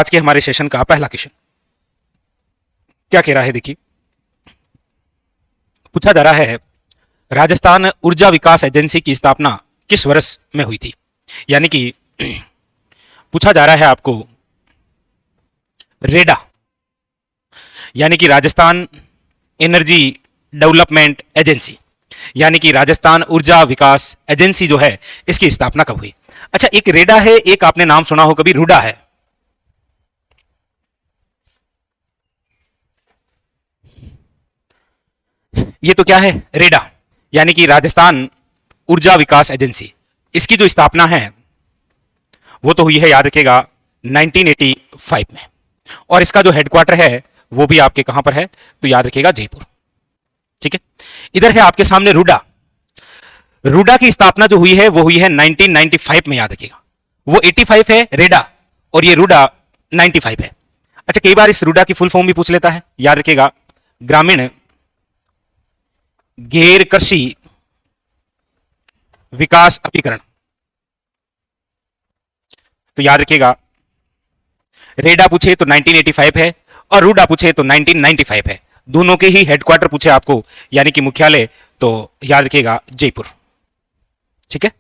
आज के हमारे सेशन का पहला क्वेश्चन क्या कह रहा है, देखिए पूछा जा रहा है राजस्थान ऊर्जा विकास एजेंसी की स्थापना किस वर्ष में हुई थी। यानी कि पूछा जा रहा है आपको रेडा यानी कि राजस्थान एनर्जी डेवलपमेंट एजेंसी यानी कि राजस्थान ऊर्जा विकास एजेंसी जो है इसकी स्थापना कब हुई। अच्छा, एक रेडा है, एक आपने नाम सुना हो कभी रूडा है। ये तो क्या है, रेडा यानी कि राजस्थान ऊर्जा विकास एजेंसी। इसकी जो स्थापना है वो तो हुई है, याद रखिएगा 1985 में। और इसका जो हेडक्वार्टर है वो भी आपके कहां पर है, तो याद रखिएगा जयपुर। ठीक है, इधर है आपके सामने रूडा। रूडा की स्थापना जो हुई है वो हुई है 1995 में, याद रखिएगा। वो 85 है रेडा और ये रूडा 95 है। अच्छा, कई बार इस रूडा की फुल फॉर्म भी पूछ लेता है, याद रखिएगा ग्रामीण गैर कृषि विकास अभिकरण। तो याद रखिएगा रेडा पूछे तो 1985 है और रूडा पूछे तो 1995 है। दोनों के ही हेडक्वार्टर पूछे आपको यानी कि मुख्यालय, तो याद रखिएगा जयपुर। ठीक है,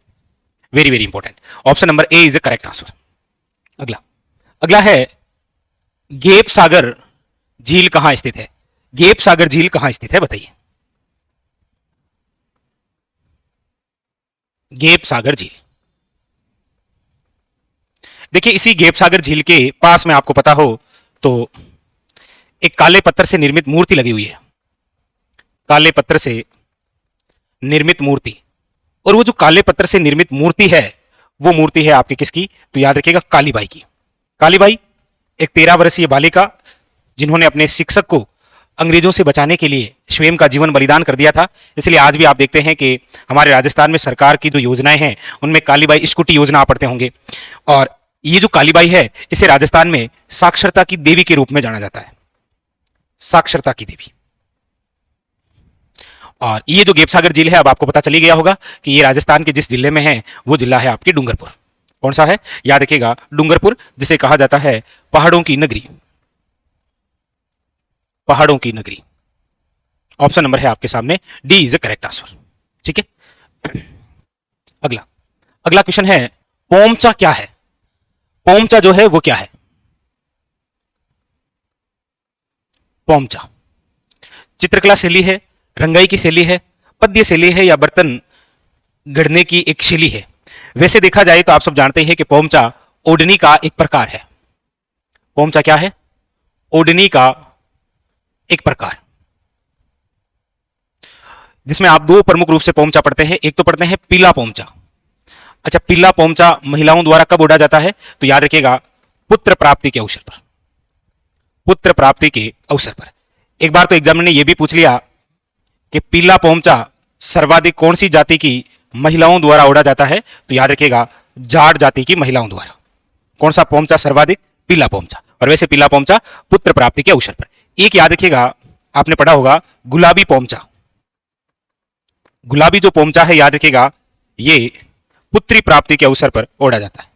very very important. Option number A is the correct answer. अगला अगला है गेप सागर झील कहां स्थित है। गेप सागर झील कहां स्थित है बताइए। गेप सागर झील, देखिए इसी गेप सागर झील के पास में आपको पता हो तो एक काले पत्थर से निर्मित मूर्ति लगी हुई है। काले पत्थर से निर्मित मूर्ति, और वो जो काले पत्थर से निर्मित मूर्ति है वो मूर्ति है आपकी किसकी, तो याद रखिएगा कालीबाई की। कालीबाई एक 13 वर्षीय बालिका जिन्होंने अपने शिक्षक को अंग्रेजों से बचाने के लिए स्वयं का जीवन बलिदान कर दिया था। इसलिए आज भी आप देखते हैं कि हमारे राजस्थान में सरकार की जो योजनाएं हैं उनमें कालीबाई स्कूटी योजना आप पढ़ते होंगे। और ये जो कालीबाई है इसे राजस्थान में साक्षरता की देवी के रूप में जाना जाता है, साक्षरता की देवी। और ये जो गेपसागर झील है, अब आपको पता चली गया होगा कि ये राजस्थान के जिस जिले में है वो जिला है आपकी डूंगरपुर। कौन सा है, याद रखिएगा डूंगरपुर, जिसे कहा जाता है पहाड़ों की नगरी। पहाड़ों की नगरी। ऑप्शन नंबर है आपके सामने D is the correct answer. ठीक है, अगला अगला क्वेश्चन है पोमचा क्या है। पोमचा जो है वो क्या है। पोमचा चित्रकला शैली है, रंगाई की शैली है, पद्य शैली है या बर्तन गढ़ने की एक शैली है। वैसे देखा जाए तो आप सब जानते हैं कि पोमचा ओढ़नी का एक प्रकार है। पोमचा क्या है, ओढ़नी का एक प्रकार, जिसमें आप दो प्रमुख रूप से पोमचा पढ़ते हैं। एक तो पढ़ते हैं पीला पोमचा। अच्छा, पीला पोमचा महिलाओं द्वारा कब ओढ़ा जाता है, तो याद रखिएगा पुत्र प्राप्ति के अवसर पर। पुत्र प्राप्ति के अवसर पर। एक बार तो एग्जामिनर ने यह भी पूछ लिया कि पीला पोमचा सर्वाधिक कौन सी जाति की महिलाओं द्वारा ओढ़ा जाता है, तो याद रखिएगा जाट जाति की महिलाओं द्वारा। कौन सा पोमचा सर्वाधिक, पीला पोमचा। और वैसे पीला पोमचा पुत्र प्राप्ति के अवसर पर। एक याद रखिएगा आपने पढ़ा होगा गुलाबी पोमचा। गुलाबी जो पोमचा है याद रखिएगा ये पुत्री प्राप्ति के अवसर पर ओढ़ा जाता है,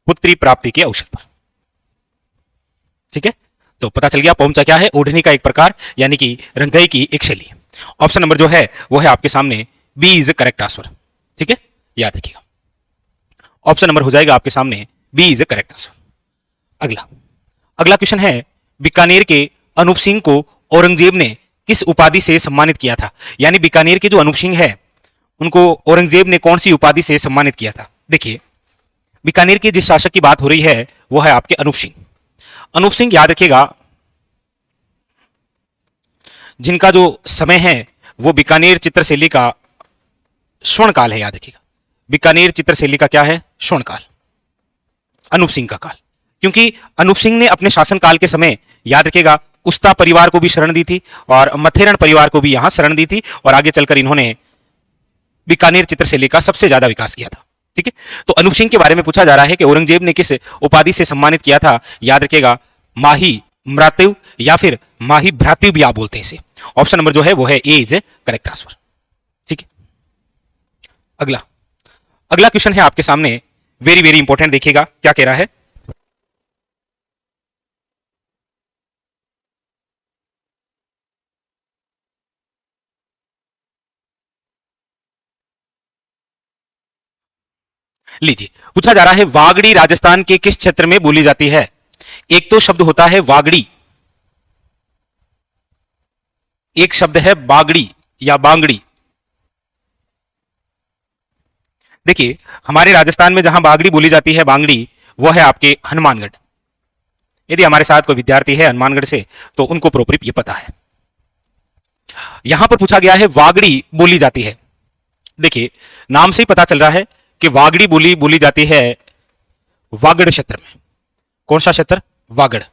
पुत्री प्राप्ति के अवसर पर। ठीक है, तो पता चल गया पोमचा क्या है, ओढ़नी का एक प्रकार यानी कि रंगाई की एक शैली। ऑप्शन नंबर जो है वो है आपके सामने बी इज करेक्ट आंसर। ठीक है, याद रखिएगा ऑप्शन नंबर हो जाएगा आपके सामने बी इज करेक्ट आंसर। अगला अगला क्वेश्चन है बीकानेर के अनूप सिंह को औरंगजेब ने किस उपाधि से सम्मानित किया था। यानी बीकानेर के जो अनूप सिंह है उनको औरंगजेब ने कौन सी उपाधि से सम्मानित किया था। देखिए बीकानेर के जिस शासक की बात हो रही है वो है आपके अनूप सिंह। अनूप सिंह याद रखिएगा जिनका जो समय है वो बीकानेर चित्रशैली का स्वर्ण काल है। याद रखिएगा बीकानेर चित्रशैली का क्या है, स्वर्ण काल, अनूप सिंह का काल। क्योंकि अनूप सिंह ने अपने शासनकाल के समय याद रखिएगा उस्ता परिवार को भी शरण दी थी और मथेरण परिवार को भी यहां शरण दी थी, और आगे चलकर इन्होंने बीकानेर चित्रशैली का सबसे ज्यादा विकास किया था। ठीक है, तो अनूप सिंह के बारे में पूछा जा रहा है कि औरंगजेब ने किस उपाधि से सम्मानित किया था। याद रखिएगा माही म्रातिव या फिर माही भ्रातिव भी आप बोलते हैं इसे। ऑप्शन नंबर जो है वो है ए इज करेक्ट आंसर। ठीक है, अगला अगला क्वेश्चन है आपके सामने वेरी वेरी इंपॉर्टेंट। देखिएगा क्या कह रहा है, लीजिए, पूछा जा रहा है वागड़ी राजस्थान के किस क्षेत्र में बोली जाती है। एक तो शब्द होता है वागड़ी, एक शब्द है बागड़ी या बांगड़ी। देखिए, हमारे राजस्थान में जहां बागड़ी बोली जाती है, बांगड़ी, वो है आपके हनुमानगढ़। यदि हमारे साथ कोई विद्यार्थी है हनुमानगढ़ से तो उनको प्रॉपर ये पता है। यहां पर पूछा गया है वागड़ी बोली जाती है। देखिए, नाम से ही पता चल रहा है कि वागड़ी बोली बोली जाती है वागड़ क्षेत्र में। कौन सा क्षेत्र? वागड़।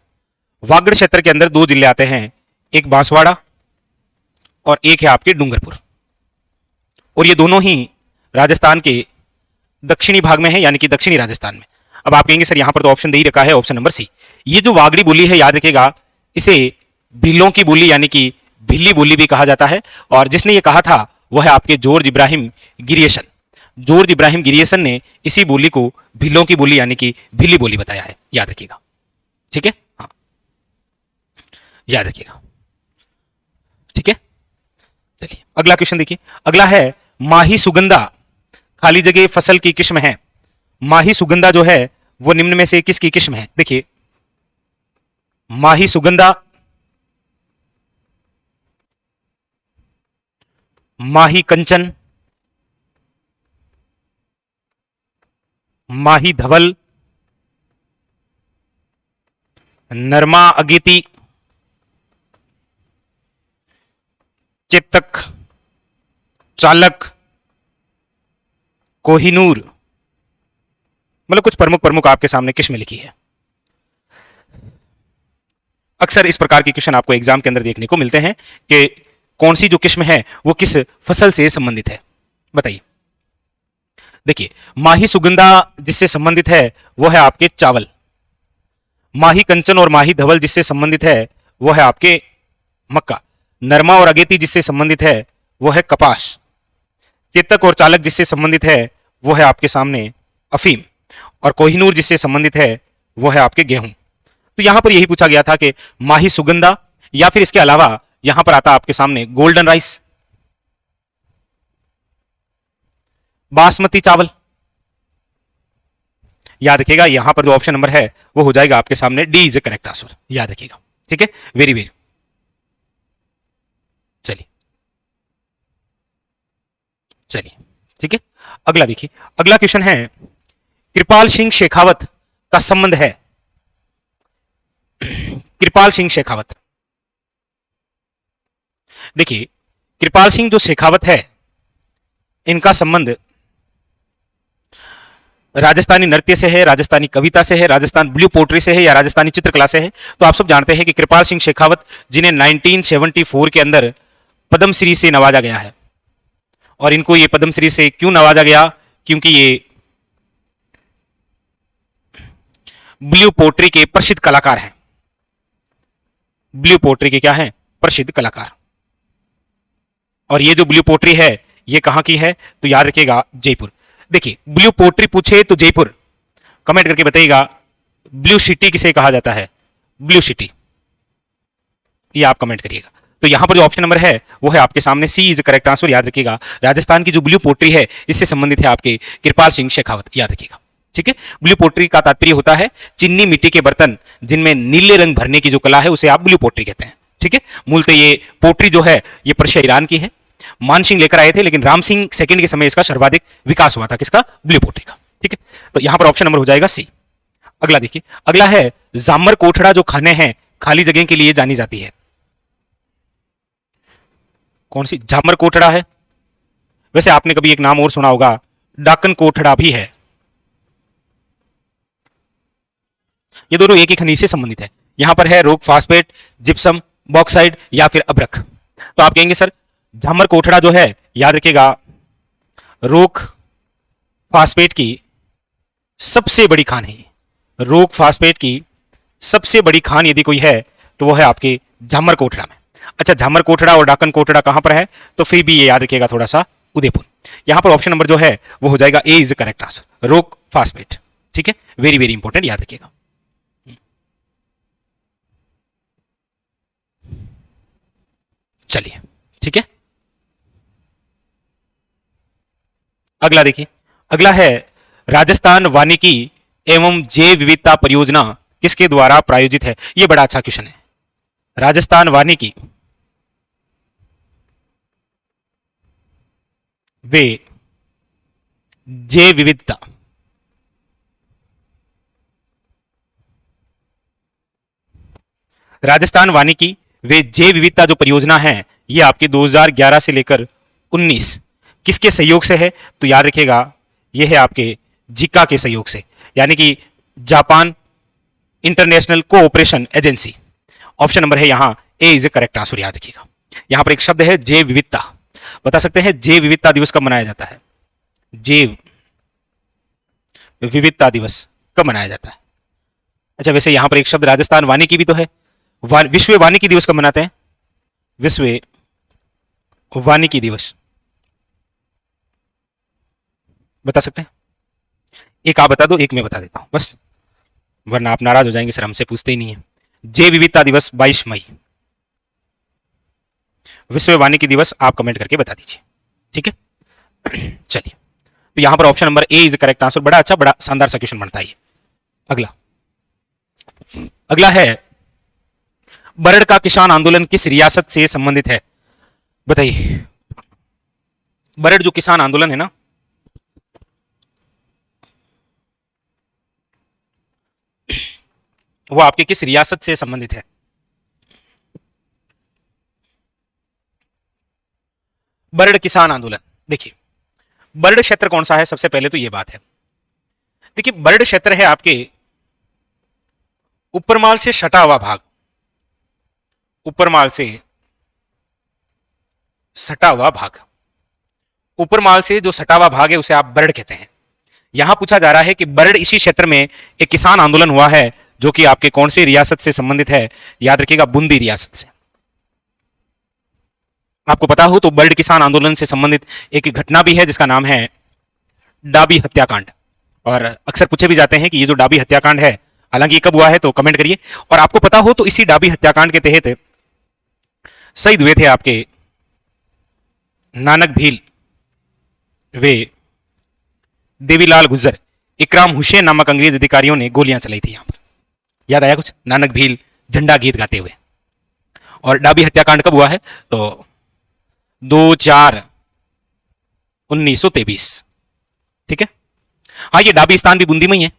वागड़ क्षेत्र के अंदर दो जिले आते हैं, एक बांसवाड़ा और एक है आपके डूंगरपुर, और ये दोनों ही राजस्थान के दक्षिणी भाग में है, यानी कि दक्षिणी राजस्थान में। अब आप कहेंगे सर यहां पर तो ऑप्शन दे ही रखा है, ऑप्शन नंबर सी। ये जो वागड़ी बोली है, याद रखिएगा, इसे भीलों की बोली यानी कि भिल्ली बोली भी कहा जाता है, और जिसने ये कहा था वह है आपके जॉर्ज इब्राहिम गिरियसन। जॉर्ज इब्राहिम गिरियसन ने इसी बोली को भीलों की बोली यानी कि भिल्ली बोली बताया है, याद रखिएगा। ठीक है, हाँ, याद रखिएगा। ठीक है, चलिए अगला क्वेश्चन देखिए। अगला है माही सुगंधा खाली जगह फसल की किस्म है। माही सुगंधा जो है वो निम्न में से किसकी किस्म है? देखिए, माही सुगंधा, माही कंचन, माही धवल, नरमा अगेती, चेतक, चालक, कोहिनूर। मतलब कुछ प्रमुख प्रमुख आपके सामने किस्में लिखी है। अक्सर इस प्रकार के क्वेश्चन आपको एग्जाम के अंदर देखने को मिलते हैं कि कौन सी जो किस्म है वो किस फसल से संबंधित है, बताइए। देखिए, माही सुगंधा जिससे संबंधित है वो है आपके चावल, माही कंचन और माही धवल जिससे संबंधित है वो है आपके मक्का, नरमा और अगेती जिससे संबंधित है वो है कपास, चेतक और चालक जिससे संबंधित है वो है आपके सामने अफीम, और कोहिनूर जिससे संबंधित है वो है आपके गेहूं। तो यहां पर यही पूछा गया था कि माही सुगंधा, या फिर इसके अलावा यहां पर आता आपके सामने गोल्डन राइस, बासमती चावल। याद रखिएगा, यहां पर जो ऑप्शन नंबर है वो हो जाएगा आपके सामने D is the correct answer, याद रखिएगा। ठीक है, वेरी वेरी। चलिए चलिए, ठीक है, अगला देखिए। अगला क्वेश्चन है कृपाल सिंह शेखावत का संबंध है। कृपाल सिंह शेखावत, देखिए, कृपाल सिंह जो शेखावत है इनका संबंध राजस्थानी नृत्य से है, राजस्थानी कविता से है, राजस्थान ब्लू पोट्री से है, या राजस्थानी चित्रकला से है। तो आप सब जानते हैं कि कृपाल सिंह शेखावत जिन्हें 1974 के अंदर पद्मश्री से नवाजा गया है, और इनको ये पद्मश्री से क्यों नवाजा गया? क्योंकि ये ब्लू पोट्री के प्रसिद्ध कलाकार हैं। ब्लू पोट्री के क्या हैं? प्रसिद्ध कलाकार। और ये जो ब्लू पोट्री है ये कहां की है? तो याद रखिएगा जयपुर। देखिए, ब्लू पोट्री पूछे तो जयपुर, कमेंट करके बताइएगा ब्लू सिटी किसे कहा जाता है? ब्लू सिटी, ये आप कमेंट करिएगा। तो यहां पर जो ऑप्शन नंबर है वो है आपके सामने सी इज करेक्ट आंसर, याद रखिएगा। राजस्थान की जो ब्लू पोट्री है इससे संबंधित है आपके कृपाल सिंह शेखावत, याद रखिएगा। ठीक है, ब्लू पोट्री का तात्पर्य होता है चिन्नी मिट्टी के बर्तन जिनमें नीले रंग भरने की जो कला है उसे आप ब्लू पोट्री कहते हैं। ठीक है, मूलतः ये पोट्री जो है ये पर्शिया ईरान की है। मान सिंह लेकर आए थे, लेकिन राम सिंह सेकंड के समय इसका सर्वाधिक विकास हुआ था, किसका? ब्लू पोट्री का। ठीक है, तो यहां पर ऑप्शन नंबर हो जाएगा सी। अगला देखिए, अगला है जामर कोठड़ा जो खाने हैं खाली जगह के लिए जानी जाती है। कौन सी? जामर कोठड़ा है। वैसे आपने कभी एक नाम और सुना होगा, डाकन कोठड़ा भी है। ये दोनों एक ही खनिज से संबंधित है। यहां पर है रोक फास्फेट, जिप्सम, बॉक्साइड या फिर अब्रक। तो आप कहेंगे सर झामर कोठड़ा जो है, याद रखिएगा, रोक फास्फेट की सबसे बड़ी खान है। रोक फास्फेट की सबसे बड़ी खान यदि कोई है तो वो है आपके झामर कोठड़ा में। अच्छा, झामर कोठड़ा और डाकन कोठड़ा कहां पर है? तो फिर भी ये याद रखिएगा थोड़ा सा, उदयपुर। यहां पर ऑप्शन नंबर जो है वो हो जाएगा ए इज करेक्ट आंसर, रोक फास्फेट। ठीक है, वेरी वेरी इंपॉर्टेंट, याद रखिएगा। चलिए, ठीक है, अगला देखिए। अगला है राजस्थान वानिकी एवं जैव विविधता परियोजना किसके द्वारा प्रायोजित है? यह बड़ा अच्छा क्वेश्चन है। राजस्थान वानिकी वे जैव विविधता राजस्थान वानिकी वे जैव विविधता जो परियोजना है ये आपकी 2011 से लेकर 19 किसके सहयोग से है? तो याद रखिएगा ये है आपके जिका के सहयोग से, यानी कि Japan international cooperation agency. Option number है यहां ए इज ए करेक्ट आंसर। याद रखिएगा यहां पर एक शब्द है जैव विविधता। बता सकते हैं जैव विविधता दिवस कब मनाया जाता है? जैव विविधता दिवस कब मनाया जाता है? अच्छा, वैसे यहां पर एक शब्द राजस्थान वानिकी भी तो है। विश्व वानिकी दिवस कब मनाते हैं? विश्व वानिकी दिवस बता सकते हैं? एक आप बता दो, एक मैं बता देता हूं बस, वरना आप नाराज हो जाएंगे, सर हमसे पूछते ही नहीं है। जैव विविधता दिवस 22 मई। विश्व वानिकी दिवस आप कमेंट करके बता दीजिए, ठीक है। चलिए, तो यहां पर option number A is correct answer. बड़ा अच्छा, बड़ा शानदार सा क्वेश्चन बनता है। अगला अगला है बरड़ का किसान आंदोलन किस रियासत से संबंधित है? बताइए। बरड़ जो किसान आंदोलन है ना, वो आपके किस रियासत से संबंधित है? बरड़ किसान आंदोलन, देखिए बरड़ क्षेत्र कौन सा है? सबसे पहले तो यह बात है, देखिए बरड़ क्षेत्र है आपके ऊपरमाल से सटा हुआ भाग, ऊपरमाल से सटा हुआ भाग, ऊपरमाल से जो सटा हुआ भाग है उसे आप बरड़ कहते हैं। यहां पूछा जा रहा है कि बरड़ इसी क्षेत्र में एक किसान आंदोलन हुआ है जो कि आपके कौन सी रियासत से संबंधित है? याद रखिएगा बूंदी रियासत से। आपको पता हो तो बरड़ किसान आंदोलन से संबंधित एक घटना भी है जिसका नाम है डाबी हत्याकांड, और अक्सर पूछे भी जाते हैं कि ये जो डाबी हत्याकांड है, हालांकि ये कब हुआ है तो कमेंट करिए। और आपको पता हो तो इसी डाबी हत्याकांड के तहत शहीद हुए थे आपके नानक भील वे देवीलाल गुज्जर, इकराम हुसैन नामक अंग्रेज अधिकारियों ने गोलियां चलाई थी यहां पर। याद आया कुछ? नानक भील झंडा गीत गाते हुए। और डाबी हत्याकांड कब हुआ है? तो 2/4/1923, ठीक है। हाँ, ये डाबी स्थान भी बूंदी में ही है।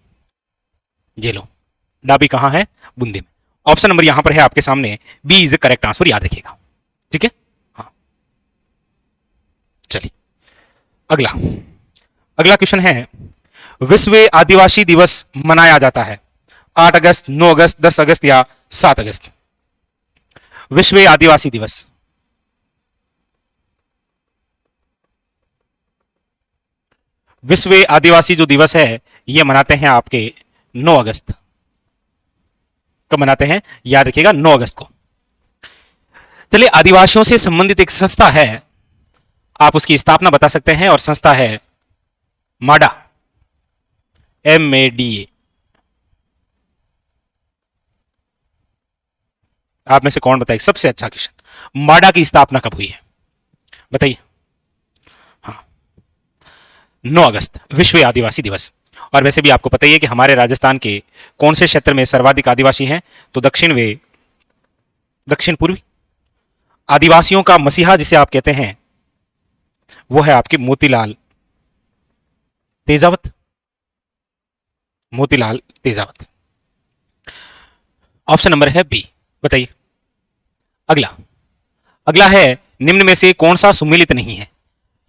ये लो, डाबी कहां है? बूंदी में। ऑप्शन नंबर यहां पर है आपके सामने, बी इज करेक्ट आंसर। याद रखिएगा, ठीक है। हाँ, चलिए अगला अगला क्वेश्चन है, विश्व आदिवासी दिवस मनाया जाता है 8 अगस्त, 9 अगस्त, 10 अगस्त या 7 अगस्त? विश्व आदिवासी दिवस, विश्व आदिवासी जो दिवस है यह मनाते हैं आपके 9 अगस्त। कब मनाते हैं? याद रखिएगा 9 अगस्त को। चलिए, आदिवासियों से संबंधित एक संस्था है, आप उसकी स्थापना बता सकते हैं, और संस्था है माडा, MADA। आप में से कौन बताइए सबसे अच्छा क्वेश्चन, माडा की स्थापना कब हुई है? बताइए। हाँ, 9 अगस्त, विश्व आदिवासी दिवस। और वैसे भी आपको पता ही है कि हमारे राजस्थान के कौन से क्षेत्र में सर्वाधिक आदिवासी हैं? तो दक्षिण पूर्वी। आदिवासियों का मसीहा जिसे आप कहते हैं वो है आपके मोतीलाल तेजावत। मोतीलाल तेजावत। ऑप्शन नंबर है बी। बताइए। अगला अगला है, निम्न में से कौन सा सुमेलित नहीं है?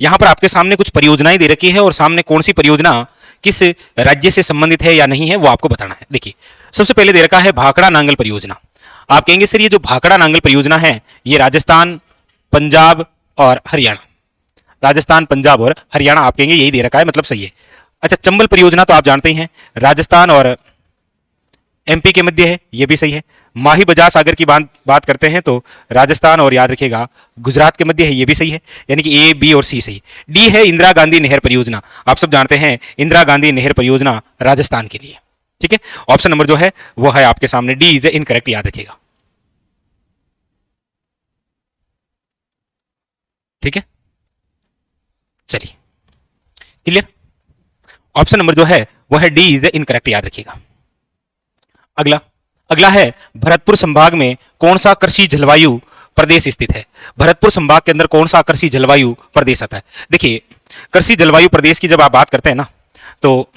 यहां पर आपके सामने कुछ परियोजनाएं दे रखी है और सामने कौन सी परियोजना किस राज्य से संबंधित है या नहीं है वो आपको बताना है। देखिए, सबसे पहले दे रखा है भाखड़ा नांगल परियोजना। आप कहेंगे सर ये जो भाखड़ा नांगल परियोजना है ये राजस्थान, पंजाब और हरियाणा, राजस्थान, पंजाब और हरियाणा आप कहेंगे यही दे रखा है, मतलब सही है। अच्छा, चंबल परियोजना तो आप जानते ही हैं, राजस्थान और MP के मध्य है, यह भी सही है। माही बजाज सागर की बात करते हैं तो राजस्थान और याद रखिएगा गुजरात के मध्य है, यह भी सही है। यानी कि A, B और C सही। डी है इंदिरा गांधी नहर परियोजना। आप सब जानते हैं इंदिरा गांधी नहर परियोजना राजस्थान के लिए, ठीक है। ऑप्शन नंबर जो है वो है आपके सामने, डी इज इनकरेक्ट। याद रखिएगा, ठीक है। चलिए, क्लियर। ऑप्शन नंबर जो है वो है डी इज इनकरेक्ट, याद रखिएगा। अगला अगला है भरतपुर संभाग में कौन सा कृषि जलवायु प्रदेश स्थित है? भरतपुर संभाग के अंदर कौन सा कृषि जलवायु प्रदेश आता है? देखिए, कृषि जलवायु प्रदेश की जब आप बात करते हैं ना, तो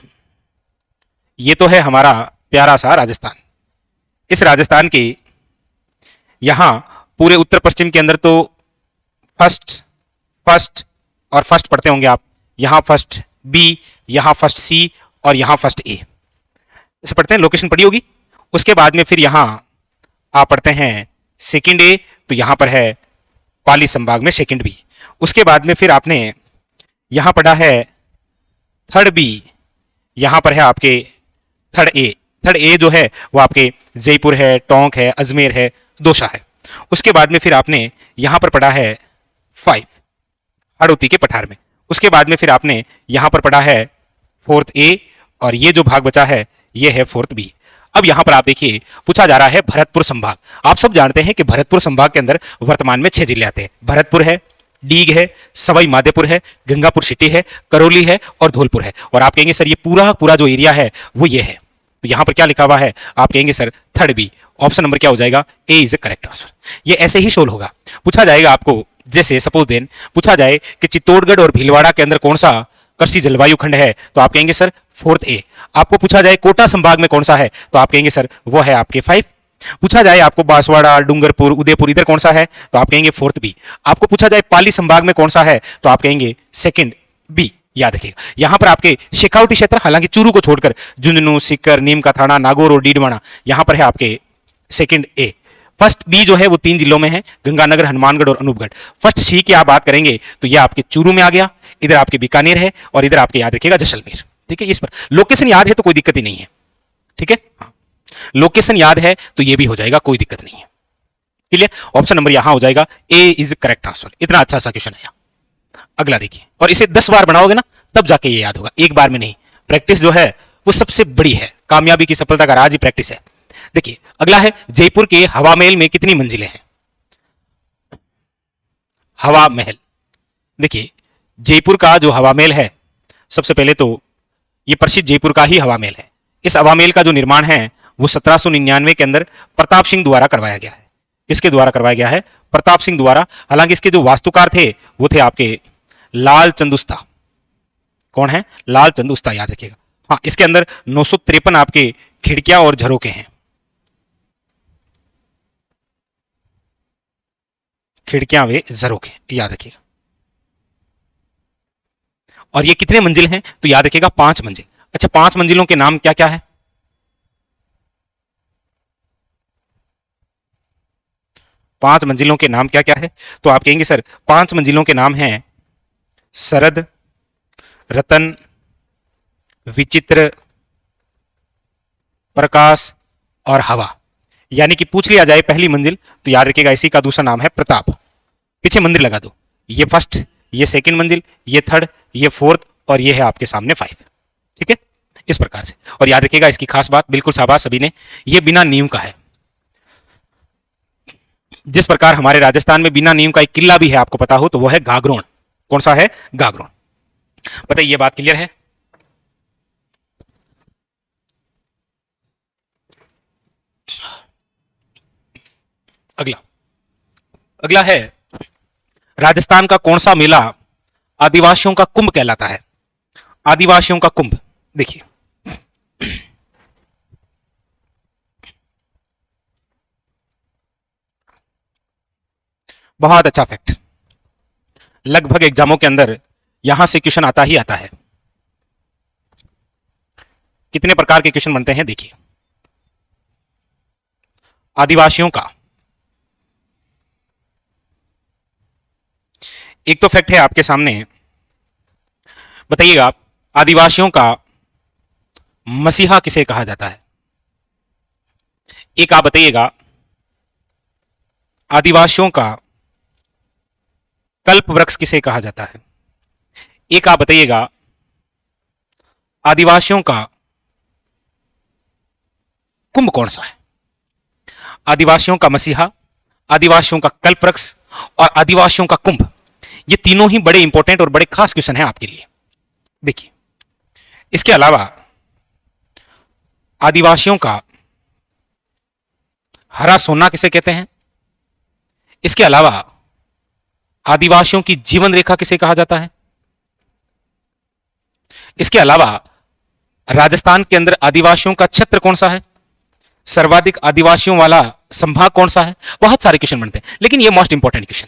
ये तो है हमारा प्यारा सा राजस्थान। इस राजस्थान के यहां पूरे उत्तर पश्चिम के अंदर तो फर्स्ट फर्स्ट और फर्स्ट पढ़ते होंगे आप, यहां फर्स्ट बी, यहां फर्स्ट सी और यहां फर्स्ट ए, इसे पढ़ते हैं, लोकेशन पढ़ी होगी। उसके बाद में फिर यहां आप पढ़ते हैं सेकंड ए, तो यहां पर है पाली संभाग में सेकंड बी। उसके बाद में फिर आपने यहां पढ़ा है थर्ड बी, यहां पर है आपके थर्ड ए। थर्ड ए जो है वो आपके जयपुर है, टोंक है, अजमेर है, दौसा है। उसके बाद में फिर आपने यहां पर पढ़ा है 5 हाड़ौती के पठार में। उसके बाद में फिर आपने यहां पर पढ़ा है फोर्थ ए, और ये जो भाग बचा है ये है फोर्थ बी। अब यहां पर आप देखिए पूछा जा रहा है भरतपुर संभाग। आप सब जानते हैं कि भरतपुर संभाग के अंदर वर्तमान में 6 जिले आते हैं। भरतपुर है, डीग है, सवाई माधोपुर है, गंगापुर सिटी है, करौली है और धौलपुर है। और आप कहेंगे सर ये पूरा पूरा जो एरिया है वो ये है, तो यहां पर क्या लिखा हुआ है? आप कहेंगे sir third B. Option number क्या हो जाएगा? A is a correct answer. ये ऐसे ही शोल होगा। पूछा जाएगा आपको, जैसे सपोज देन पूछा जाए कि चित्तौड़गढ़ और भीलवाड़ा के अंदर कौन सा कृषि जलवायु खंड है, तो आप कहेंगे सर फोर्थ ए। आपको पूछा जाए कोटा संभाग में कौन सा है, तो आप कहेंगे सर वो है आपके 5। पूछा जाए आपको बांसवाड़ा, डूंगरपुर, उदयपुर इधर कौन सा है, तो आप कहेंगे फोर्थ बी। आपको पूछा जाए पाली संभाग में कौन सा है, तो आप कहेंगे सेकंड बी। याद रखिएगा, यहां पर आपके शेखावटी क्षेत्र, हालांकि चूरू को छोड़कर झुंझुनू, सीकर, नीम का थाना, नागौर और डीडवाना, यहां पर है आपके सेकंड ए। फर्स्ट बी जो है वो 3 जिलों में है, गंगानगर, हनुमानगढ़ और अनूपगढ़। फर्स्ट सी की आप बात करेंगे तो यह आपके चूरू में आ गया, इधर आपके बीकानेर है और इधर आपके याद रखिएगा जैसलमेर। ठीक है, इस पर लोकेशन याद है तो कोई दिक्कत ही नहीं है। ठीक है, हाँ, लोकेशन याद है तो ये भी हो जाएगा, कोई दिक्कत नहीं है। क्लियर? ऑप्शन नंबर यहां हो जाएगा ए इज करेक्ट आंसर। इतना अच्छा सा क्वेश्चन है। अगला देखिए, और इसे 10 बार बनाओगे ना तब जाके ये याद होगा, एक बार में नहीं। प्रैक्टिस जो है वो सबसे बड़ी है, कामयाबी की सफलता का राज ही प्रैक्टिस है। देखिए अगला है, जयपुर के हवा महल में कितनी मंजिलें हैं? हवा महल, देखिए जयपुर का जो हवा महल है, सबसे पहले तो ये प्रसिद्ध जयपुर का ही हवा महल है। इस हवा महल का जो निर्माण है वो 1799 के अंदर प्रताप सिंह द्वारा करवाया गया है। किसके द्वारा करवाया गया है? प्रताप सिंह द्वारा। हालांकि इसके जो वास्तुकार थे वो थे आपके लाल चंदुस्ता। कौन है? लाल चंदुस्ता, याद रखिएगा। हाँ, इसके अंदर 953 आपके खिड़कियां और झरोके हैं। खिड़कियां वे झरोके, याद रखिएगा। और ये कितने मंजिल हैं? तो याद रखिएगा 5 मंजिल। अच्छा, 5 मंजिलों के नाम क्या क्या है? 5 मंजिलों के नाम क्या क्या है? तो आप कहेंगे सर 5 मंजिलों के नाम हैं शरद, रतन, विचित्र, प्रकाश और हवा। यानी कि पूछ लिया जाए पहली मंजिल तो याद रखिएगा इसी का दूसरा नाम है प्रताप। पीछे मंदिर लगा दो, ये फर्स्ट, ये सेकंड मंजिल, ये थर्ड, ये फोर्थ और ये है आपके सामने 5। ठीक है, इस प्रकार से। और याद रखिएगा इसकी खास बात, बिल्कुल शाबाश सभी ने, ये बिना नींव का है। जिस प्रकार हमारे राजस्थान में बिना नींव का एक किला भी है, आपको पता हो, तो वो है गागरोन। कौन सा है? गागरोन। बताइए, ये बात क्लियर है? अगला अगला है, राजस्थान का कौन सा मेला आदिवासियों का कुंभ कहलाता है? आदिवासियों का कुंभ, देखिए बहुत अच्छा फैक्ट, लगभग एग्जामों के अंदर यहां से क्वेश्चन आता ही आता है। कितने प्रकार के क्वेश्चन बनते हैं देखिए। आदिवासियों का एक तो फैक्ट है आपके सामने, बताइएगा आप, आदिवासियों का मसीहा किसे कहा जाता है? एक आप बताइएगा, आदिवासियों का कल्प वृक्ष किसे कहा जाता है? एक आप बताइएगा, आदिवासियों का कुंभ कौन सा है? आदिवासियों का मसीहा, आदिवासियों का कल्प वृक्ष और आदिवासियों का कुंभ, ये तीनों ही बड़े इंपॉर्टेंट और बड़े खास क्वेश्चन हैं आपके लिए। देखिए इसके अलावा आदिवासियों का हरा सोना किसे कहते हैं? इसके अलावा आदिवासियों की जीवन रेखा किसे कहा जाता है? इसके अलावा राजस्थान के अंदर आदिवासियों का क्षेत्र कौन सा है? सर्वाधिक आदिवासियों वाला संभाग कौन सा है? बहुत सारे क्वेश्चन बनते हैं, लेकिन ये मोस्ट इंपॉर्टेंट क्वेश्चन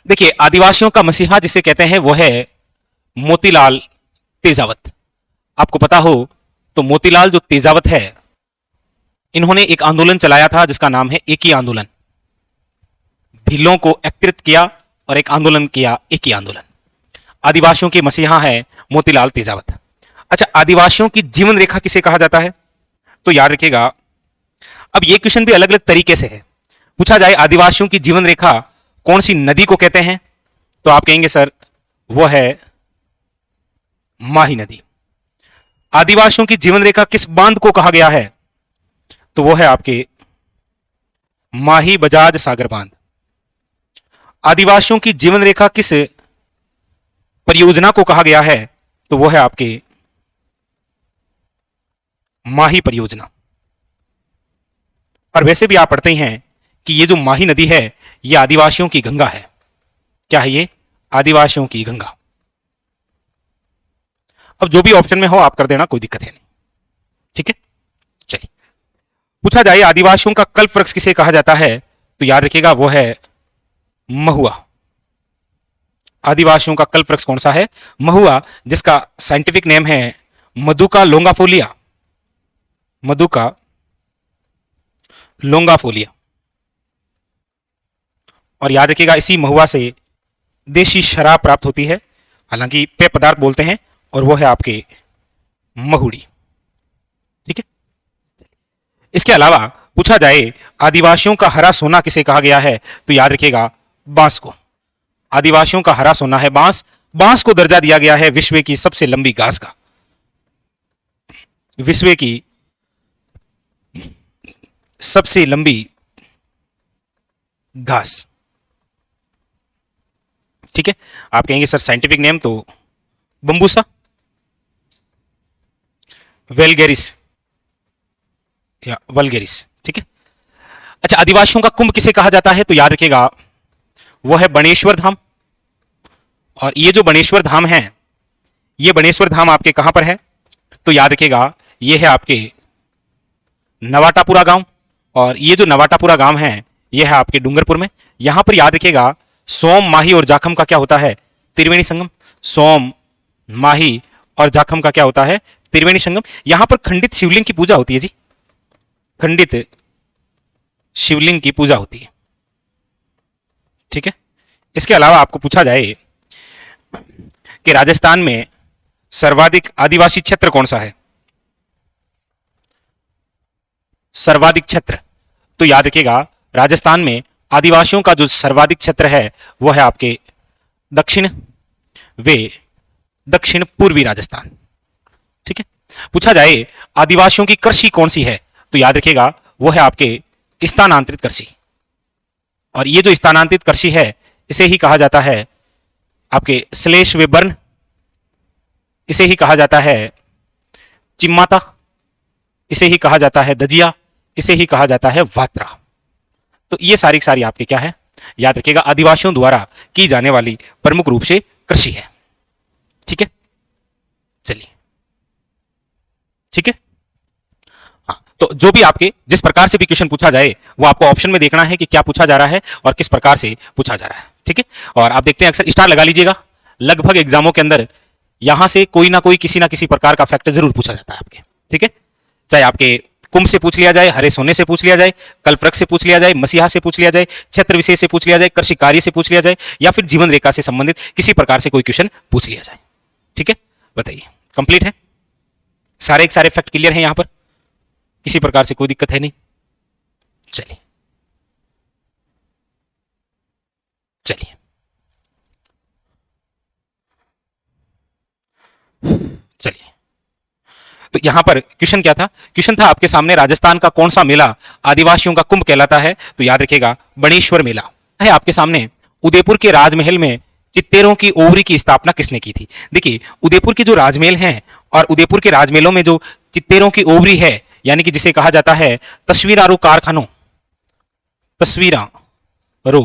देखिए, आदिवासियों का मसीहा जिसे कहते हैं वो है मोतीलाल तेजावत। आपको पता हो तो मोतीलाल जो तेजावत है, इन्होंने एक आंदोलन चलाया था जिसका नाम है एकी आंदोलन। भीलों को एकत्रित किया और एक आंदोलन किया, एकी आंदोलन। आदिवासियों के मसीहा है मोतीलाल तेजावत। अच्छा, आदिवासियों की जीवन रेखा किसे कहा जाता है? तो याद रखिएगा, अब ये क्वेश्चन भी अलग अलग तरीके से है। पूछा जाए आदिवासियों की जीवन रेखा कौन सी नदी को कहते हैं, तो आप कहेंगे सर वो है माही नदी। आदिवासियों की जीवन रेखा किस बांध को कहा गया है? तो वो है आपके माही बजाज सागर बांध। आदिवासियों की जीवन रेखा किस परियोजना को कहा गया है? तो वो है आपके माही परियोजना। और वैसे भी आप पढ़ते ही हैं कि ये जो माही नदी है ये आदिवासियों की गंगा है। क्या है ये? आदिवासियों की गंगा। अब जो भी ऑप्शन में हो आप कर देना, कोई दिक्कत है नहीं, ठीक है। चलिए, पूछा जाए आदिवासियों का कल्प वृक्ष किसे कहा जाता है? तो याद रखिएगा वो है महुआ। आदिवासियों का कल्प वृक्ष कौन सा है? महुआ, जिसका साइंटिफिक नेम है मधुका लोंगाफोलिया। मधुका लोंगाफोलिया। और याद रखिएगा इसी महुआ से देशी शराब प्राप्त होती है, हालांकि पेय पदार्थ बोलते हैं, और वो है आपके महुड़ी, ठीक है। इसके अलावा पूछा जाए आदिवासियों का हरा सोना किसे कहा गया है? तो याद रखिएगा बांस को। आदिवासियों का हरा सोना है बांस। बांस को दर्जा दिया गया है विश्व की सबसे लंबी घास का। विश्व की सबसे लंबी घास, ठीक है। आप कहेंगे सर साइंटिफिक नेम, तो बंबूसा वेलगेरिस या वलगेरिस, ठीक है। अच्छा, आदिवासियों का कुंभ किसे कहा जाता है? तो याद रखिएगा वो है बणेश्वर धाम। और ये जो बणेश्वर धाम है, ये बणेश्वर धाम आपके कहां पर है? तो याद रखिएगा ये है आपके नवाटापुरा गांव। और ये जो नवाटापुरा गांव है ये है आपके डूंगरपुर में। यहां पर याद रखिएगा सोम, माही और जाखम का क्या होता है? त्रिवेणी संगम। सोम, माही और जाखम का क्या होता है? त्रिवेणी संगम। यहां पर खंडित शिवलिंग की पूजा होती है जी, खंडित शिवलिंग की पूजा होती है, ठीक है। इसके अलावा आपको पूछा जाए कि राजस्थान में सर्वाधिक आदिवासी क्षेत्र कौन सा है? सर्वाधिक क्षेत्र, तो याद रखिएगा राजस्थान में आदिवासियों का जो सर्वाधिक क्षेत्र है वो है आपके दक्षिण पूर्वी राजस्थान, ठीक है। पूछा जाए आदिवासियों की कृषि कौन सी है? तो याद रखिएगा वो है आपके स्थानांतरित कृषि। और ये जो स्थानांतरित कृषि है इसे ही कहा जाता है आपके स्लेश वेबर्न, इसे ही कहा जाता है चिम्माता, इसे ही कहा जाता है दजिया, इसे ही कहा जाता है वात्रा। तो ये सारी आपके क्या है? याद रखिएगा आदिवासियों द्वारा की जाने वाली प्रमुख रूप से कृषि है, ठीक है। चलिए, ठीक है। हाँ, तो जो भी आपके जिस प्रकार से भी क्वेश्चन पूछा जाए वो आपको ऑप्शन में देखना है कि क्या पूछा जा रहा है और किस प्रकार से पूछा जा रहा है, ठीक है। और आप देखते हैं अक्सर स्टार लगा लीजिएगा, लगभग एग्जामों के अंदर यहां से कोई ना कोई किसी ना किसी प्रकार का फैक्टर जरूर पूछा जाता है आपके, ठीक है। चाहे आपके कुंभ से पूछ लिया जाए, हरे सोने से पूछ लिया जाए, कल्पवृक्ष से पूछ लिया जाए, मसीहा से पूछ लिया जाए, क्षेत्र विशेष से पूछ लिया जाए, कृषि कार्य से पूछ लिया जाए, या फिर जीवन रेखा से संबंधित किसी प्रकार से कोई क्वेश्चन पूछ लिया जाए, ठीक है। बताइए, कंप्लीट है? सारे फैक्ट क्लियर हैं यहां पर? किसी प्रकार से कोई दिक्कत है नहीं? चलिए चलिए, तो यहां पर क्वेश्चन क्या था? क्वेश्चन था आपके सामने राजस्थान का कौन सा मेला आदिवासियों का कुंभ कहलाता है? तो याद रखिएगा बणेश्वर मेला है आपके सामने। उदयपुर के राजमहल में चित्तेरों की ओवरी की स्थापना किसने की थी? देखिए, उदयपुर के जो राजमहल हैं और उदयपुर के राजमहलों में जो चित्तेरों की ओवरी है, यानी कि जिसे कहा जाता है तस्वीरारू कारखानों, तस्वीरारू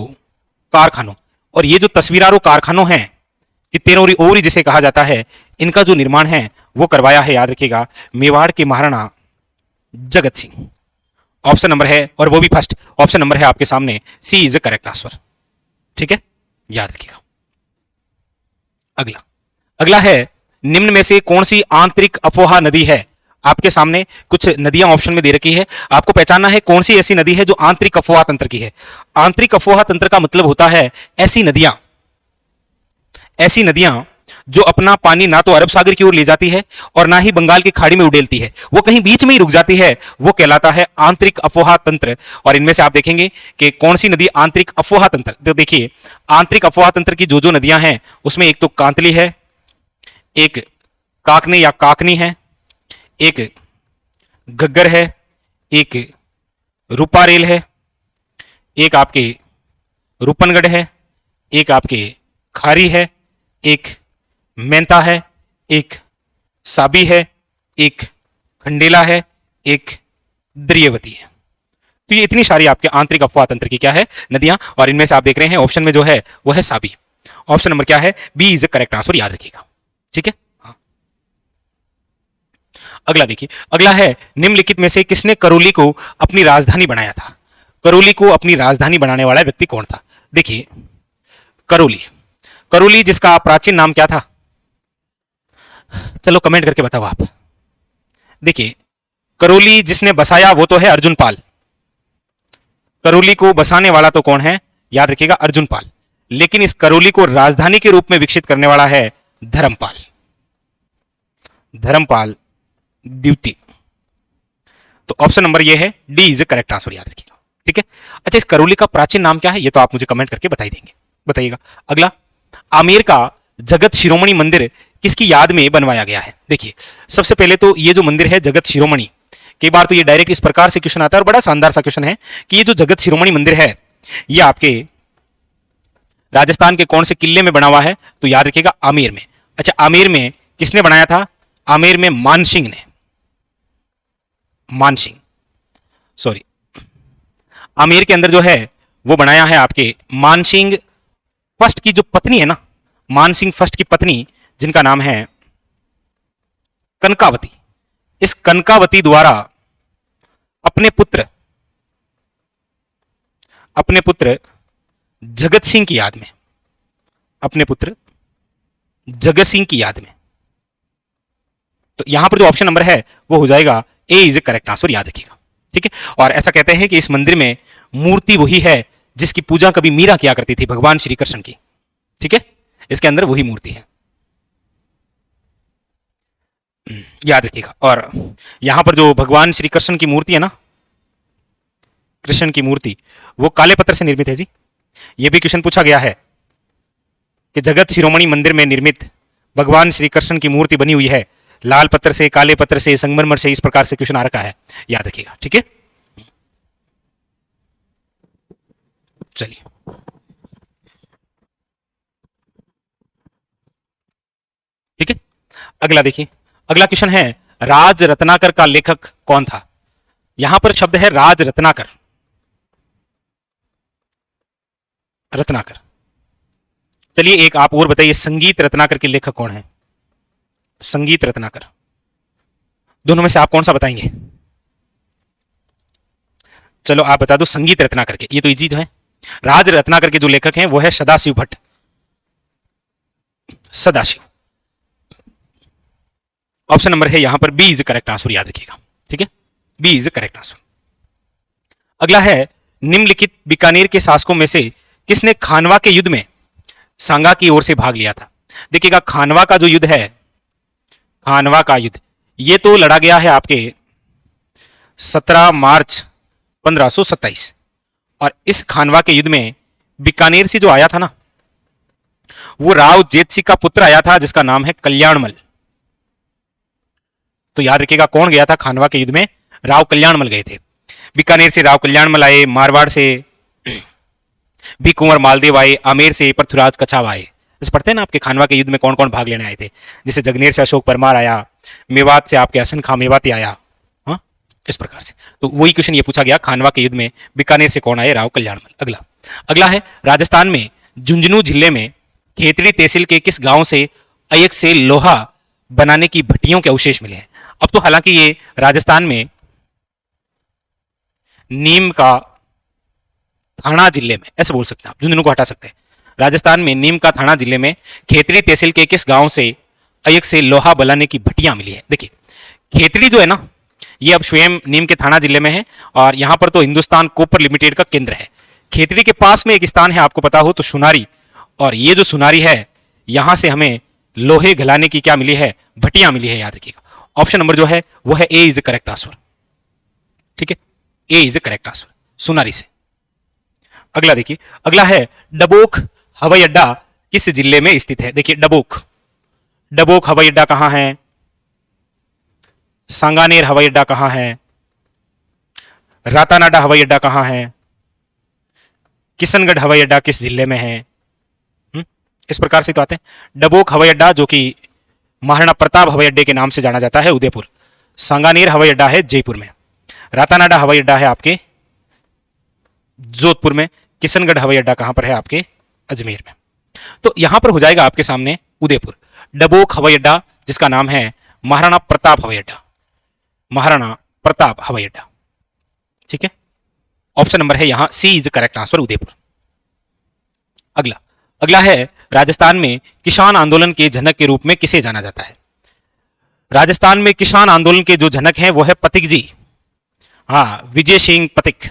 कारखानों, और ये जो तस्वीरारू कारखानों हैं, चित्तेरों की ओवरी जिसे कहा जाता है, इनका जो निर्माण है वो करवाया है, याद रखिएगा, मेवाड़ के महाराणा जगत सिंह। ऑप्शन नंबर है, और वो भी फर्स्ट ऑप्शन नंबर है आपके सामने, सी इज द करेक्ट आंसर। ठीक है, याद रखिएगा। अगला अगला है, निम्न में से कौन सी आंतरिक अफवाह नदी है? आपके सामने कुछ नदियां ऑप्शन में दे रखी है, आपको पहचानना है कौन सी ऐसी नदी है जो आंतरिक अफवाह तंत्र की है। आंतरिक अफवाह तंत्र का मतलब होता है ऐसी नदियां जो अपना पानी ना तो अरब सागर की ओर ले जाती है और ना ही बंगाल की खाड़ी में उड़ेलती है, वो कहीं बीच में ही रुक जाती है, वो कहलाता है आंतरिक अफवाह तंत्र। और इनमें से आप देखेंगे कि कौन सी नदी आंतरिक अफवाह तंत्र, तो देखिए आंतरिक अफवाह तंत्र की जो नदियां हैं उसमें एक तो कांतली है, एक काकनी या काकनी है, एक घग्गर है, एक रूपारेल है, एक आपके रूपनगढ़ है, एक आपके खारी है, एक मेंता है, एक साबी है, एक खंडेला है, एक द्रियवती है। तो ये इतनी सारी आपके आंतरिक अफवाह तंत्र की क्या है नदियां, और इनमें से आप देख रहे हैं ऑप्शन में जो है वो है साबी। ऑप्शन नंबर क्या है? B is the correct answer, याद रखिएगा। ठीक है, हाँ। अगला देखिए, अगला है, निम्नलिखित में से किसने करौली को अपनी राजधानी बनाया था? करौली को अपनी राजधानी बनाने वाला व्यक्ति कौन था? देखिए, करौली जिसका प्राचीन नाम क्या था? चलो कमेंट करके बताओ आप। देखिए, करौली जिसने बसाया वो तो है अर्जुन पाल। करौली को बसाने वाला तो कौन है? याद रखिएगा, अर्जुन पाल। लेकिन इस करौली को राजधानी के रूप में विकसित करने वाला है धर्मपाल द्वितीय। तो ऑप्शन नंबर ये है, डी इज करेक्ट आंसर, याद रखिएगा। ठीक है, अच्छा, इस करौली का प्राचीन नाम क्या है ये तो आप मुझे कमेंट करके बताइएगा। अगला, आमेर का जगत शिरोमणि मंदिर किसकी याद में बनवाया गया है? देखिए, सबसे पहले तो ये जो मंदिर है जगत शिरोमणि, कई बार तो ये डायरेक्ट इस प्रकार से क्वेश्चन आता है और बड़ा शानदार सा क्वेश्चन है कि ये जो जगत शिरोमणि मंदिर है ये आपके राजस्थान के कौन से किले में बना हुआ है? तो याद रखिएगा, आमेर में। अच्छा, आमेर में किसने बनाया था? आमेर में मानसिंह ने, आमेर के अंदर जो है वो बनाया है आपके मानसिंह फर्स्ट की जो पत्नी है ना, मानसिंह फर्स्ट की पत्नी जिनका नाम है कनकावती। इस कनकावती द्वारा अपने पुत्र जगत सिंह की याद में, तो यहां पर जो ऑप्शन नंबर है वो हो जाएगा A is a correct answer, याद रखिएगा। ठीक है, और ऐसा कहते हैं कि इस मंदिर में मूर्ति वही है जिसकी पूजा कभी मीरा किया करती थी, भगवान श्री कृष्ण की। ठीक है, इसके अंदर वही मूर्ति है, याद रखिएगा। और यहां पर जो भगवान श्री कृष्ण की मूर्ति है ना, कृष्ण की मूर्ति, वो काले पत्थर से निर्मित है जी। यह भी क्वेश्चन पूछा गया है कि जगत शिरोमणि मंदिर में निर्मित भगवान श्री कृष्ण की मूर्ति बनी हुई है लाल पत्थर से, काले पत्थर से, संगमरमर से, इस प्रकार से क्वेश्चन आ रखा है, याद रखिएगा। ठीक है, चलिए ठीक है, अगला देखिए, अगला क्वेश्चन है, राज रत्नाकर का लेखक कौन था? यहां पर शब्द है राज रत्नाकर। चलिए एक आप और बताइए, संगीत रत्नाकर के लेखक कौन है? संगीत रत्नाकर, दोनों में से आप कौन सा बताएंगे? चलो आप बता दो संगीत रत्नाकर के, ये तो इजी है। राज रत्नाकर के जो लेखक हैं वो है सदाशिव भट्ट, सदाशिव। ऑप्शन नंबर है यहां पर बी इज करेक्ट आंसर, याद रखिएगा। ठीक है, बी इज करेक्ट आंसर। अगला है, निम्नलिखित बीकानेर के शासकों में से किसने खानवा के युद्ध में सांगा की ओर से भाग लिया था? देखिएगा, खानवा का जो युद्ध है, खानवा का युद्ध ये तो लड़ा गया है आपके 17 मार्च 1527, और इस खानवा के युद्ध में बीकानेर से जो आया था ना, वो राव जेत सिंह का पुत्र आया था जिसका नाम है कल्याणमल। तो याद रखिएगा, कौन गया था खानवा के युद्ध में? राव कल्याणमल गए थे। बीकानेर से राव कल्याणमल आए, मारवाड़ से भी कुंवर मालदेव आए, आमेर से पृथ्वीराज कछाव आए। जैसे पढ़ते हैं ना आपके खानवा के युद्ध में कौन कौन भाग लेने आए थे, जैसे जगनेर से अशोक परमार आया, मेवात से आपके हसन खां मेवाती आया, हाँ इस प्रकार से। तो वही क्वेश्चन ये पूछा गया, खानवा के युद्ध में बीकानेर से कौन आए, राव कल्याणमल। अगला अगला है राजस्थान में झुंझुनू जिले में खेतड़ी तहसील के किस गांव से अयस्क से लोहा बनाने की भट्टियों के अवशेष मिले हैं। अब तो हालांकि ये राजस्थान में नीम का थाना जिले में, ऐसे बोल सकते हैं आप, झुंझुनू को हटा सकते हैं, राजस्थान में नीम का थाना जिले में खेतड़ी तहसील के किस गांव से अयस्क से लोहा बनाने की भट्टियां मिली है। देखिए खेतड़ी जो है ना, ये अब स्वयं नीम के थाना जिले में है और यहां पर तो हिंदुस्तान कॉपर लिमिटेड का केंद्र है। खेतड़ी के पास में एक स्थान है, आपको पता हो तो, सुनारी, और ये जो सुनारी है यहां से हमें लोहे घलाने की क्या मिली है, भट्टियां मिली है, याद रखिएगा। ऑप्शन नंबर जो है वो है ए इज द करेक्ट आंसर, ठीक है, ए इज द करेक्ट आंसर, सुनारी से। अगला देखिए, अगला है डबोक हवाई अड्डा किस जिले में स्थित है। देखिए डबोक, डबोक हवाई अड्डा कहां है, सांगानेर हवाई अड्डा कहां है, रातानाडा हवाई अड्डा कहां है, किशनगढ़ हवाई अड्डा किस जिले में है। इस प्रकार से तो आते हैं। डबोक हवाई अड्डा जो कि महाराणा प्रताप हवाई अड्डे के नाम से जाना जाता है, उदयपुर। सांगानेर हवाई अड्डा है जयपुर में। रातानाडा हवाई अड्डा है आपके जोधपुर में। किशनगढ़ हवाई अड्डा कहां पर है, आपके अजमेर में। तो यहां पर हो जाएगा आपके सामने उदयपुर। डबोक हवाई अड्डा जिसका नाम है महाराणा प्रताप हवाई अड्डा, महाराणा प्रताप हवाई अड्डा, ठीक है। ऑप्शन नंबर है यहां सी इज करेक्ट आंसर, उदयपुर। अगला अगला है राजस्थान में किसान आंदोलन के जनक के रूप में किसे जाना जाता है। राजस्थान में किसान आंदोलन के जो जनक हैं वो है पथिक जी, हाँ विजय सिंह पथिक,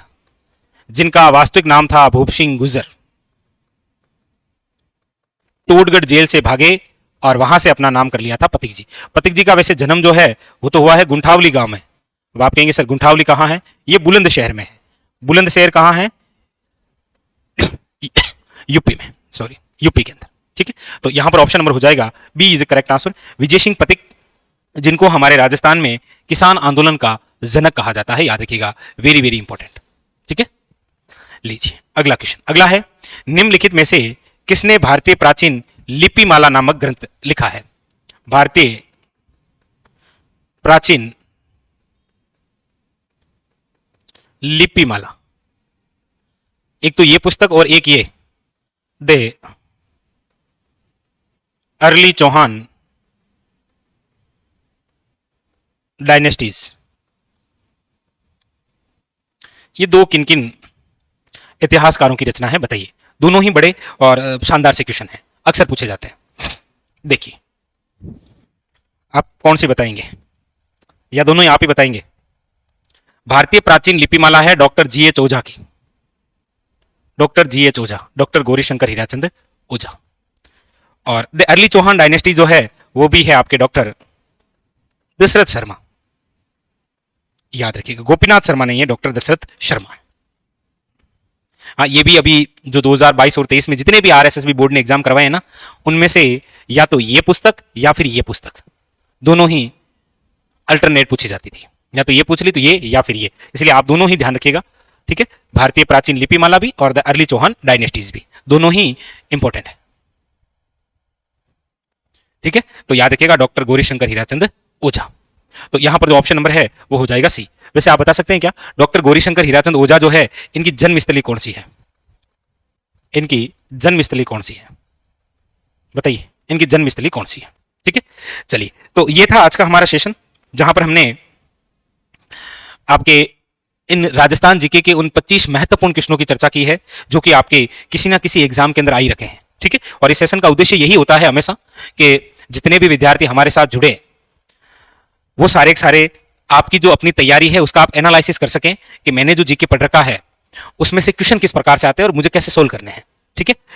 जिनका वास्तविक नाम था भूप सिंह गुर्जर। टोडगढ़ जेल से भागे और वहां से अपना नाम कर लिया था पथिक जी। पथिक जी का वैसे जन्म जो है वो तो हुआ है गुंठावली गांव में। अब आप कहेंगे सर गुंठावली कहां है, ये बुलंदशहर में है। बुलंदशहर कहां है, यूपी में, सॉरी यूपी के अंदर, ठीक है। तो यहां पर ऑप्शन नंबर हो जाएगा B is correct answer, Vijay Singh Pathik, जिनको हमारे राजस्थान में किसान आंदोलन का जनक कहा जाता है, याद रखिएगा, वेरी वेरी इंपॉर्टेंट, ठीक है। लीजिए अगला क्वेश्चन, अगला है निम्नलिखित में से किसने भारतीय प्राचीन लिपिमाला नामक ग्रंथ लिखा है। भारतीय प्राचीन लिपिमाला, एक तो ये पुस्तक और एक ये द अर्ली चौहान डायनेस्टीज, ये दो किन किन इतिहासकारों की रचना है बताइए। दोनों ही बड़े और शानदार से क्वेश्चन हैं, अक्सर पूछे जाते हैं। देखिए आप कौन सी बताएंगे, या दोनों ही आप ही बताएंगे। भारतीय प्राचीन लिपिमाला है डॉक्टर जी.एच. ओझा की, डॉक्टर जी.एच. ओझा, डॉक्टर गौरीशंकर हीराचंद ओझा। और द अर्ली चौहान डायनेस्टी जो है वो भी है आपके डॉक्टर दशरथ शर्मा, याद रखिएगा, गोपीनाथ शर्मा नहीं है, डॉक्टर दशरथ शर्मा है। हाँ ये भी अभी जो 2022 और 23 में जितने भी आरएसएसबी बोर्ड ने एग्जाम करवाए हैं ना, उनमें से या तो ये पुस्तक या फिर ये पुस्तक, दोनों ही अल्टरनेट पूछी जाती थी, या तो ये पूछ ली तो ये या फिर ये, इसलिए आप दोनों ही ध्यान रखिएगा, ठीक है। भारतीय प्राचीन लिपिमाला भी और द अर्ली चौहान डायनेस्टीज भी, दोनों ही इंपॉर्टेंट है, ठीक है। तो याद रखिएगा डॉक्टर गौरीशंकर हीराचंद ओझा। तो यहां पर जो ऑप्शन नंबर है वो हो जाएगा सी। वैसे आप बता सकते हैं क्या, डॉक्टर गौरीशंकर हीराचंद ओझा जो है इनकी जन्मस्थली कौन सी है, इनकी जन्मस्थली कौन सी है, बताइए इनकी जन्मस्थली कौन सी है, ठीक है। चलिए तो ये था आज का हमारा सेशन, जहां पर हमने आपके इन राजस्थान जीके के उन 25 महत्वपूर्ण क्वेश्चनों की चर्चा की है जो कि आपके किसी ना किसी एग्जाम के अंदर आ ही रखे हैं, ठीक है। और इस सेशन का उद्देश्य यही होता है हमेशा कि जितने भी विद्यार्थी हमारे साथ जुड़े वो सारे के सारे आपकी जो अपनी तैयारी है उसका आप एनालिसिस कर सकें कि मैंने जो जीके पढ़ रखा है उसमें से क्वेश्चन किस प्रकार से आते हैं और मुझे कैसे सोल्व करने हैं, ठीक है।